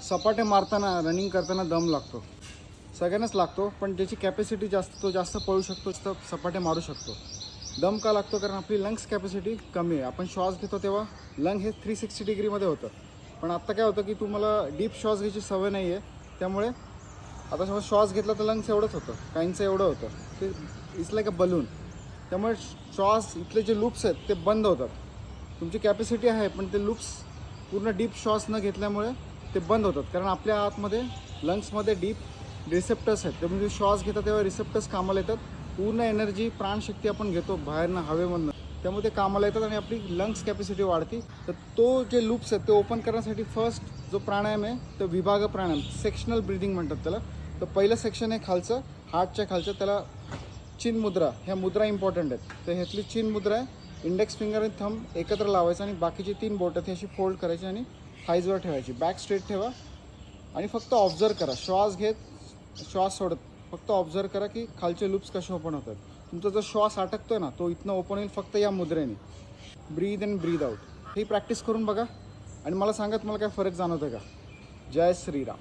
सपाटे मारताना रनिंग करताना दम लागतो, सगळ्यांनाच लागतो, पण ज्याची कॅपॅसिटी जास्त तो जास्त पळू शकतो, जास्त सपाटे मारू शकतो. दम का लागतो? कारण आपली लंग्स कॅपॅसिटी कमी आहे. आपण श्वास घेतो तेव्हा लंग हे 360 डिग्रीमध्ये होतं, पण आत्ता काय होतं की तुम्हाला डीप श्वास घ्यायची सवय नाही आहे. त्यामुळे आता समजा श्वास घेतला तर लंग्स एवढंच होतं, काहींचं एवढं होतं, ते इट्स लाईक अ बलून. त्यामुळे श्वास इथले जे लूप्स आहेत ते बंद होतात. तुमची कॅपॅसिटी आहे पण ते लूप्स पूर्ण डीप श्वास न घेतल्यामुळे ते बंद होतात. कारण आपल्या आतमध्ये लंग्समध्ये डीप रिसेप्टर्स आहेत, ते म्हणजे श्वास घेतात तेव्हा रिसेप्टर्स कामाला येतात. पूर्ण एनर्जी प्राणशक्ती आपण घेतो बाहेरनं हवेमधनं, त्यामुळे ते कामाला येतात आणि आपली लंग्स कॅपॅसिटी वाढते. तर तो जे लूप्स आहेत ते ओपन करण्यासाठी फर्स्ट जो प्राणायाम आहे तो विभाग प्राणायाम, सेक्शनल ब्रीदिंग म्हणतात त्याला. तर पहिलं सेक्शन आहे खालचं, हार्टच्या खालचं, त्याला चिन मुद्रा, ह्या मुद्रा इम्पॉर्टंट आहेत. तर ह्यातली चिन मुद्रा आहे, इंडेक्स फिंगर आणि थंब एकत्र लावायचं आणि बाकीची 3 बोटं ती अशी फोल्ड करायची आणि थाईजवर ठेवायची. बॅक स्ट्रेट ठेवा आणि फक्त ऑब्झर्व करा. श्वास घेत, श्वास सोडत, फक्त ऑब्झर्व करा की खालचे लूप्स कसे ओपन होतात. तुमचा जो श्वास अटकतोय ना तो इथनं ओपन होईल फक्त या मुद्रेने. Breathe and breathe out. ही प्रॅक्टिस करून बघा आणि मला सांगा तुम्हाला काय फरक जाणवतं का. जय श्रीराम.